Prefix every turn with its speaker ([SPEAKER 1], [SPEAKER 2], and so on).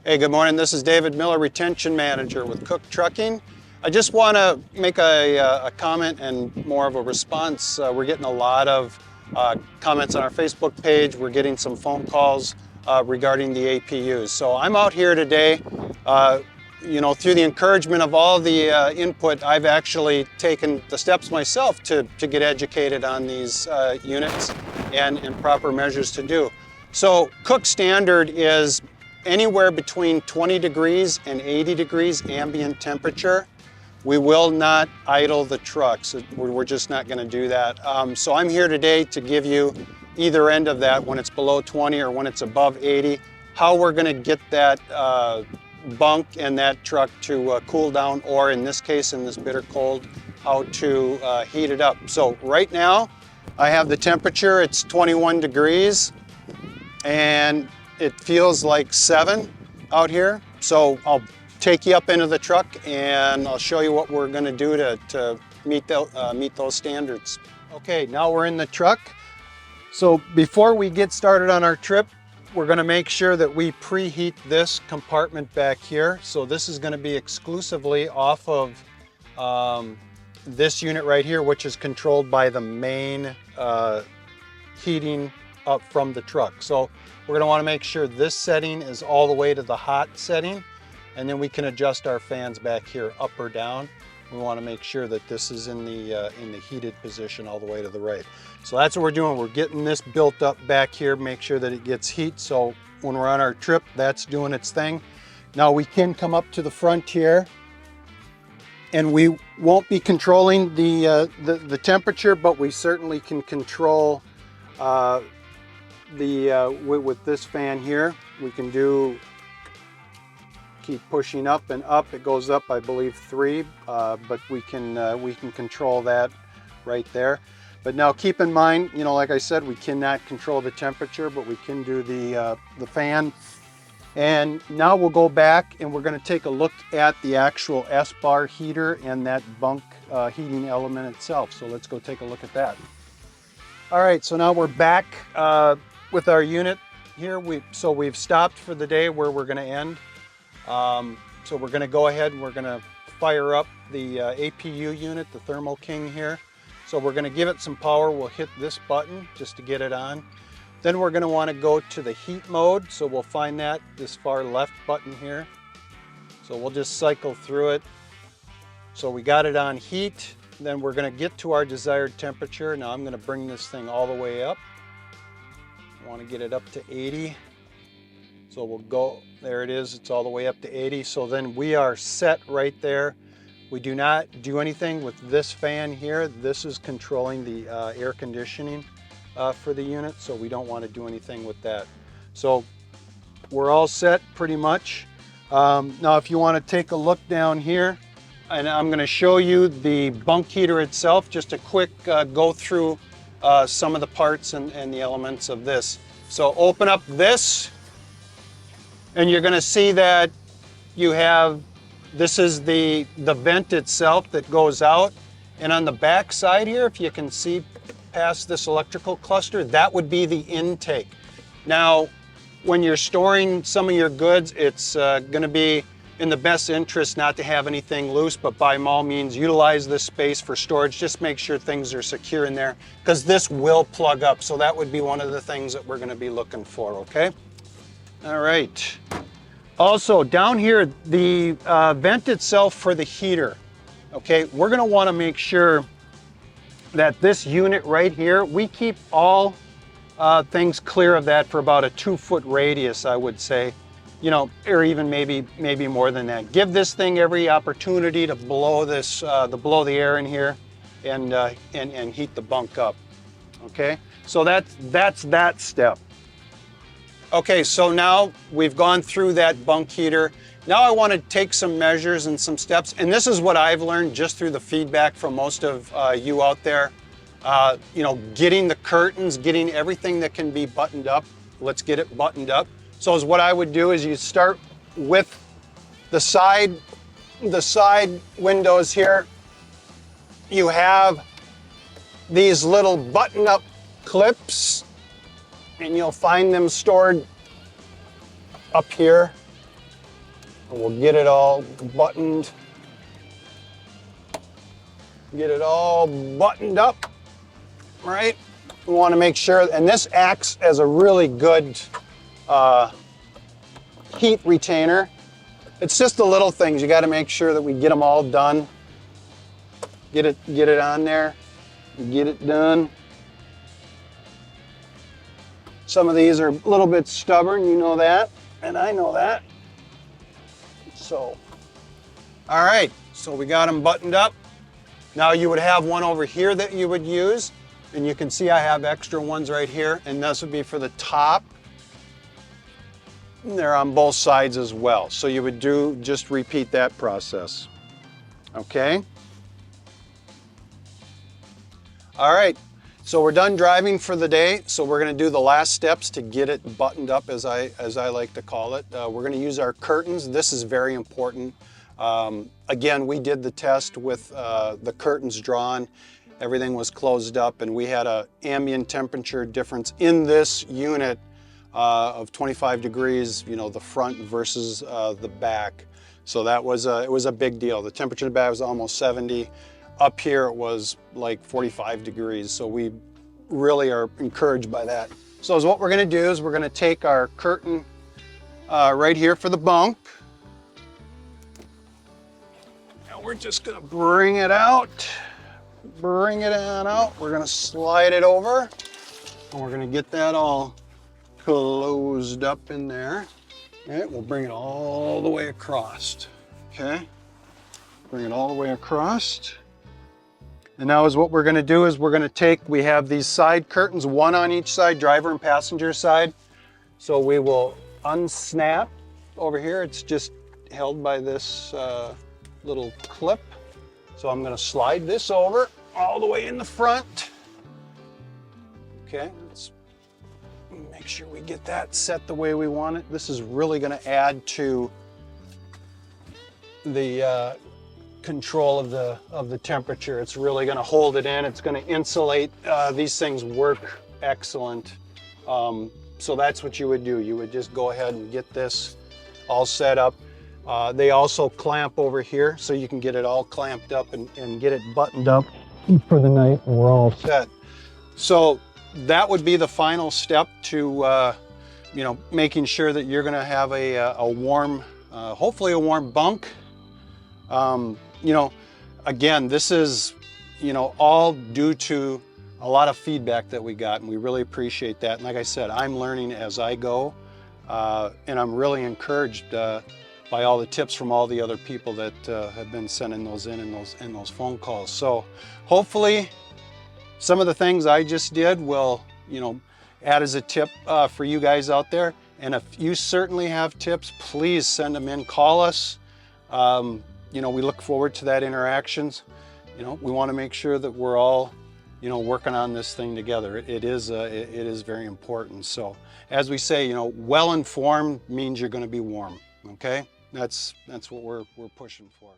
[SPEAKER 1] Hey, good morning. This is David Miller, Retention Manager with Cook Trucking. I just want to make a comment and more of a response. We're getting a lot of comments on our Facebook page. We're getting some phone calls regarding the APUs. So I'm out here today, through the encouragement of all the input, I've actually taken the steps myself to get educated on these units and proper measures to do. So Cook standard is anywhere between 20 degrees and 80 degrees ambient temperature. We will not idle the trucks. We're just not going to do that. So I'm here today to give you either end of that, when it's below 20 or when it's above 80, how we're going to get that bunk and that truck to cool down, or in this case, in this bitter cold, how to heat it up. So right now, I have the temperature, it's 21 degrees, and it feels like 7 out here. So I'll take you up into the truck and I'll show you what we're going to do to meet those standards. Okay, now we're in the truck. So before we get started on our trip, we're going to make sure that we preheat this compartment back here. So this is going to be exclusively off of this unit right here, which is controlled by the main heating up from the truck. So we're going to want to make sure this setting is all the way to the hot setting, and then we can adjust our fans back here up or down. We want to make sure that this is in the heated position all the way to the right. So that's what we're doing. We're getting this built up back here, make sure that it gets heat. So when we're on our trip, that's doing its thing. Now we can come up to the front here, and we won't be controlling the temperature, but we certainly can control with this fan here. We can keep pushing up and up. It goes up, I believe, 3, but we can control that right there. But now keep in mind, like I said, we cannot control the temperature, but we can do the fan. And now we'll go back and we're going to take a look at the actual S-bar heater and that bunk heating element itself. So let's go take a look at that. All right, so now we're back with our unit here. We've stopped for the day where we're going to end. So we're going to go ahead and we're going to fire up the APU unit, the Thermo King here. So we're going to give it some power. We'll hit this button just to get it on. Then we're going to want to go to the heat mode. So we'll find this far left button here. So we'll just cycle through it. So we got it on heat. Then we're going to get to our desired temperature. Now I'm going to bring this thing all the way up. I want to get it up to 80. So we'll go, there it is, it's all the way up to 80. So then we are set right there. We do not do anything with this fan here. This is controlling the air conditioning for the unit, so we don't want to do anything with that. So we're all set pretty much. Now if you want to take a look down here, and I'm going to show you the bunk heater itself, just a quick go through some of the parts and the elements of this. So open up this, and you're going to see that you have, this is the vent itself that goes out. And on the back side here, if you can see past this electrical cluster, that would be the intake. Now, when you're storing some of your goods, it's going to be in the best interest not to have anything loose, but by all means, utilize this space for storage. Just make sure things are secure in there, because this will plug up. So that would be one of the things that we're going to be looking for, okay? All right. Also, down here, the vent itself for the heater, okay? We're going to want to make sure that this unit right here, we keep all things clear of that for about a 2-foot radius, I would say. Or even maybe more than that. Give this thing every opportunity to blow blow the air in here and heat the bunk up. Okay, so that's that step. Okay, so now we've gone through that bunk heater. Now I want to take some measures and some steps, and this is what I've learned just through the feedback from most of you out there. Getting the curtains, getting everything that can be buttoned up. Let's get it buttoned up. So what I would do is you start with the side windows here. You have these little button-up clips, and you'll find them stored up here. And we'll get it all buttoned. Get it all buttoned up, right? We want to make sure, and this acts as a really good heat retainer. It's just the little things. You got to make sure that we get them all done. Get it on there. Get it done. Some of these are a little bit stubborn, you know that, and I know that. So, all right, so we got them buttoned up. Now you would have one over here that you would use, and you can see I have extra ones right here, and this would be for the top. And they're on both sides as well. So you would just repeat that process. Okay? All right, so we're done driving for the day. So we're gonna do the last steps to get it buttoned up, as I like to call it. We're gonna use our curtains. This is very important. Again, we did the test with the curtains drawn. Everything was closed up, and we had an ambient temperature difference in this unit of 25 degrees, you know, the front versus the back. So that was it was a big deal. The temperature in the back was almost 70. Up here it was like 45 degrees. So we really are encouraged by that. So what we're gonna do is we're gonna take our curtain right here for the bunk. And we're just gonna bring it out. Bring it on out. We're gonna slide it over. And we're gonna get that all closed up in there. All right, we'll bring it all the way across. Okay, bring it all the way across. And now what we're gonna do is we're gonna we have these side curtains, one on each side, driver and passenger side. So we will unsnap over here. It's just held by this little clip. So I'm gonna slide this over all the way in the front. Okay, let's make sure we get that set the way we want it. This is really gonna add to the control of the temperature. It's really gonna hold it in. It's gonna insulate. These things work excellent. So that's what you would do. You would just go ahead and get this all set up. They also clamp over here, so you can get it all clamped up and get it buttoned up for the night, and we're all set. So that would be the final step to you know, making sure that you're gonna have a warm, hopefully a warm bunk. You know, again, this is, you know, all due to a lot of feedback that we got, and we really appreciate that. And like I said, I'm learning as I go, and I'm really encouraged by all the tips from all the other people that have been sending those in those phone calls. So hopefully some of the things I just did will, you know, add as a tip for you guys out there. And if you certainly have tips, please send them in, call us. You know, we look forward to that interactions. You know, we want to make sure that we're all, you know, working on this thing together. It is very important. So as we say, you know, well informed means you're going to be warm. Okay, that's what we're pushing for.